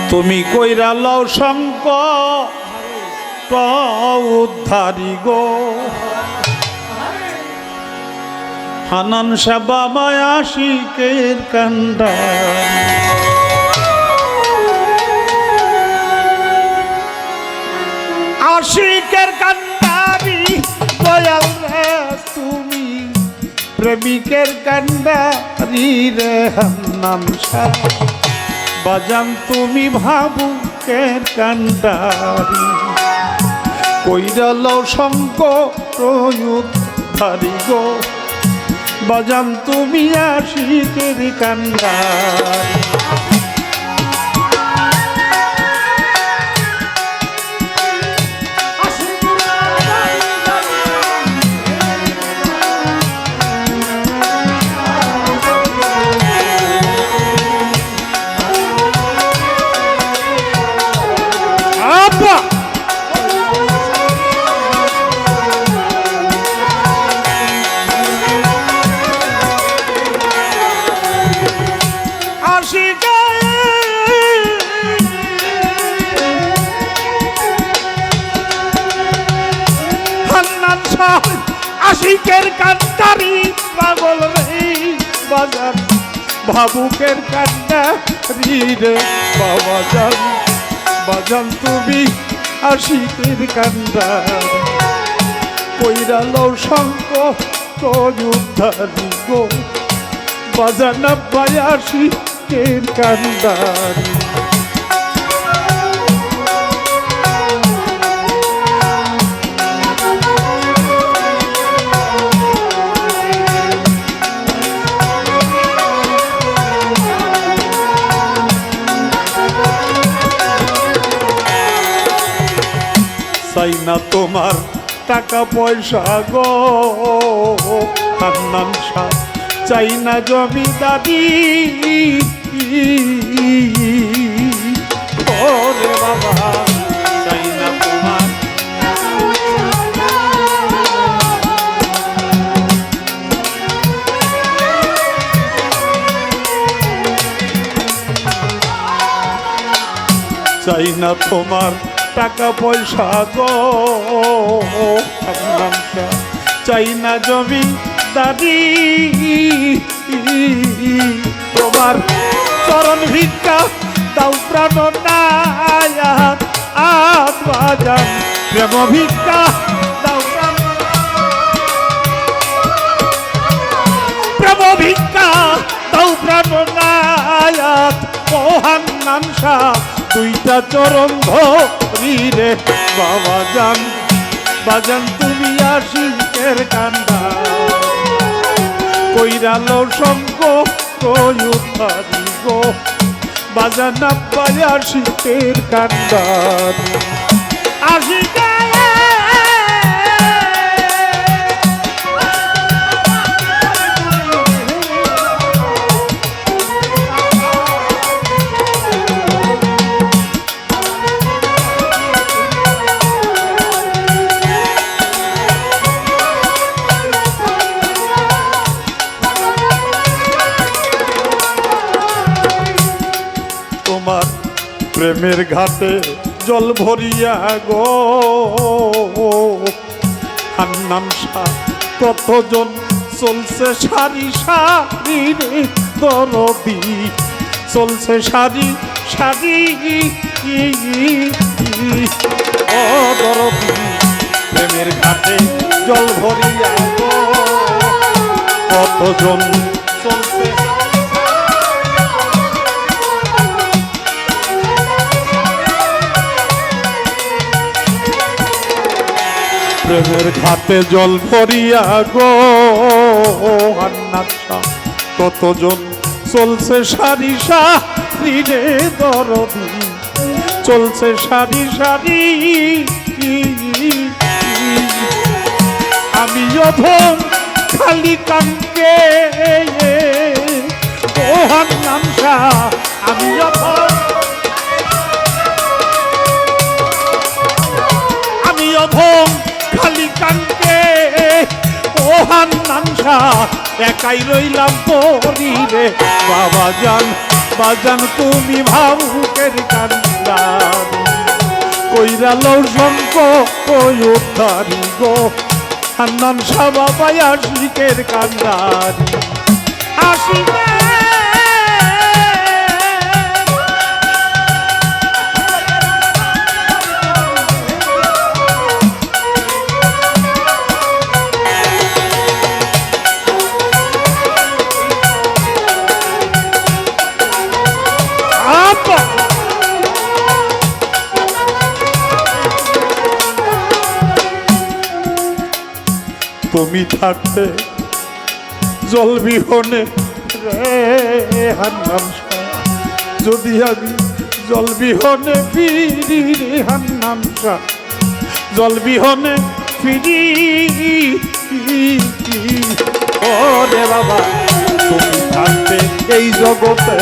তুমি কইরা লও সংকট উদ্ধারি গো হানান সাবামায় আশিকের কান্ডা আশিকের কান্ডারি দয়াল রে তুমি প্রেমিকের কান্ডারি রে হান্নান সাহ বাজান তুমি ভাবুকের কান্ডারি কইরা লও সংকট উদ্ধারি গো বাজান তুমি আশিকের কান্ডারি আশিকের কান্ডারি পাগল রে বাজান ভাবুকের কান্ডারি রে বাজান বাজান তুমি আশিকের কান্ডারি কইরা লও সংকট উদ্ধারি গো বাজান আব্বাই আশিকের কান্ডারি চাই না তোমার টাকা পয়সা গো হান্নান সাহ চাই না জমিদারি ওরে বাবা চাই না তোমার চাই না তোমার টাকা পয়সা গো চাই না জমিদারি তোমার চরণ ভিক্ষা দাও প্রাণ নায়াত আজ বাজান প্রেম ভিক্ষা দাও প্রেম ভিক্ষা দাও প্রাণ নায়াত ও হান্নান সাহ দুইটা চরণ ধরি রে বাবা জান বাজান তুমি আশিকের কান্ডা কইরা লও সংকট উদ্ধারি গো বাজান আব্বাই আশিকের কান্ডারি আশিকের প্রেমের ঘাটে জল ভরিয়া গো হান্নান সাহ কতজন চলছে সারি সারি রে দরদি চলছে সারি সারি ও দরদি প্রেমের ঘাটে জল ভরিয়া গো কতজন চলছে প্রেমের ঘাটে জল ভরিয়া গো হান্নান সাহ কতজন চলছে সারি সারি রে দরদি চলছে সারি সারি আমি অধম খালি কানকে ও হান্নান সাহ আমি অধম খালি কানকে ও হান্নান সাহ একাই রইলাম পরি রে বাবা জান বাজান তুমি ভাবুকে আশিকের কান্দারি কইরা লও শঙ্ক ওই উদ্ধারি গো হান্নান শাহ বাবা আশিকের কান্দারি আশিকের তুমি থাকতে জল বিহনে রে হান্নান শাহ যদি আমি জল বিহনে ফিরি রে হান্নান শাহ জল বিহনে ফিরি ও রে বাবা তুমি থাকতে এই জগতে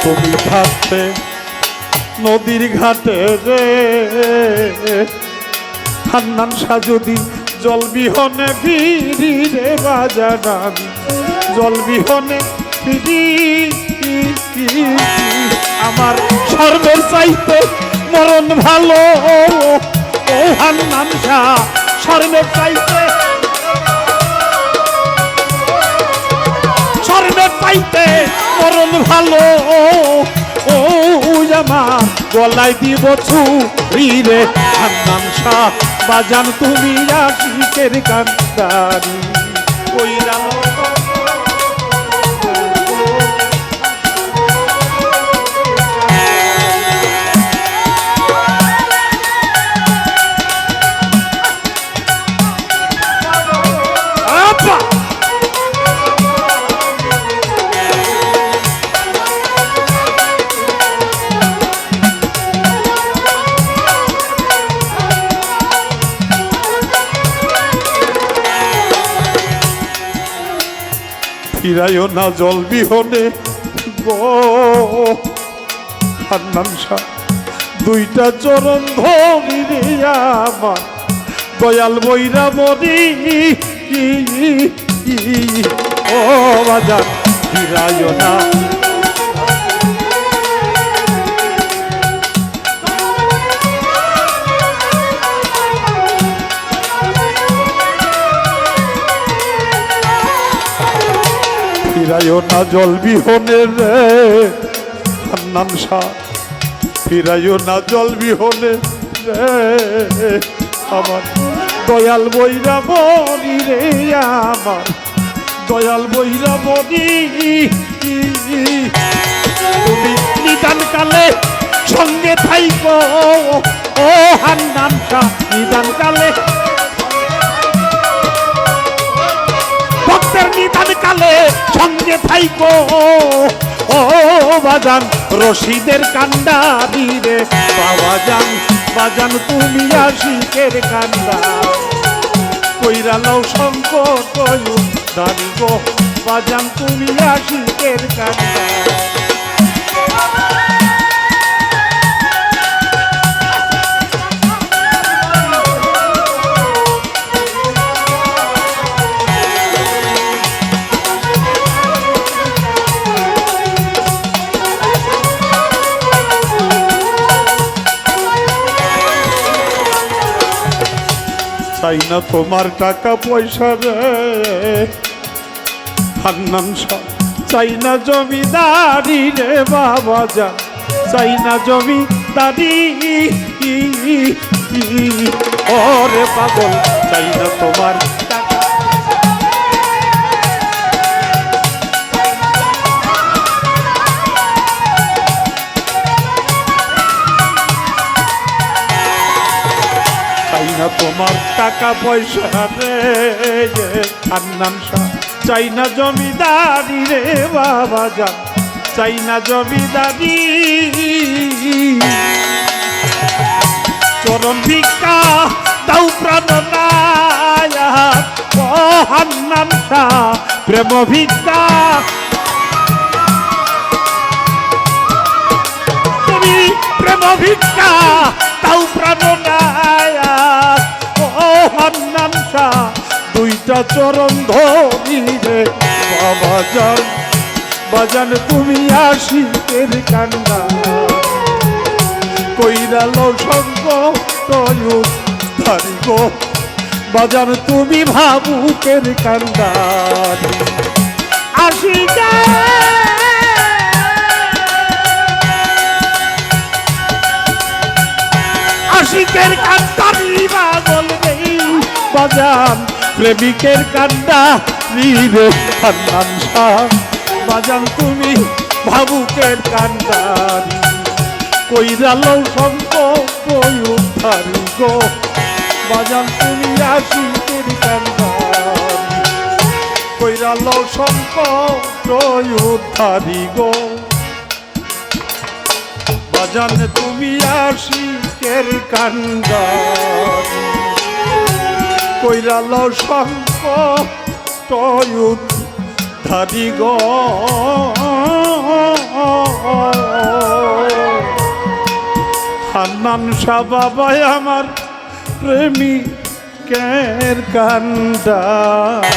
তুমি থাকতে নদীর ঘাটে রে হান্নান শাহ যদি জল বিহনে ফিরি রে বাজান জল বিহনে ফিরি আমার সর্বের চাইতে মরণ ভালো ও হান্নান শাহ সর্বের চাইতে পাইতে মরণ ভালো ও আমার গলায় দিব ছুরি রে হান্নান শাহ বাজান তুমি আশিকের কান্দারি কইরা ফিরাইও না জল বিহনে গো হান্নান শাহ দুইটা চরণ ধরি রে আমার দয়াল বইরা মরি ও বাজার ফিরাইও না ফিরাইও না জল বিহনে রে হান্নান শাহ ফিরাইও না জল বিহনে রে আমার দয়াল বইরা মরি রে আমার দয়াল বইরা মরি তুমি নিদান কালে সঙ্গে থাইকো ও হান্নান শাহ নিদান কালে ভক্তের নিদান কালে সঙ্গে থাইকো ও বাজান রশিদের কান্দারি রে বাবাজান বাজান তুমি আশিকের কান্দা কইরা লও সংকট দাঁড়ি গো বাজান তুমি আশিকের কান্দা চাই না তোমার টাকা পয়সা রে হান্নান শাহ চাই না জমিদারি রে বাবাজান চাই না জমিদারি ওরে পাগল চাই না তোমার টাকা চাই না তোমার টাকা পয়সা রে হান্নান শাহ চাই না জমিদারি রে বাবাজান চাই না জমিদারি চরণ ভিক্ষা দাও প্রাণ নায়াত ও হান্নান শাহ প্রেম ভিক্ষা তুমি প্রেম ভিক্ষা দাও প্রাণ নায়াত আশা দুইটা চরণ ধরি রে বাবা যান বাজান তুমি আশিকের কান্ডা কইরালো সঙ্গ তয়ু ধারি গো বাজান তুমি ভাবুকের কান্ডারি আশিকের কান্ডারি পাগল নেই বাজান প্রেমিকের কান্ডারি রে হান্নান শাহ বাজান তুমি ভাবুকের কান্ডারি কইরালো সঙ্গ তয়ু ধারি গো বাজান তুমি আশিকের কান্ডারি কইরালো সংকট উদ্ধারি গো বাজান তুমি আশিকের কান্ডারি কইরালো সংকট উদ্ধারি গো হান্নান শাহ বাবাই আমার প্রেমিকের কান্ডারি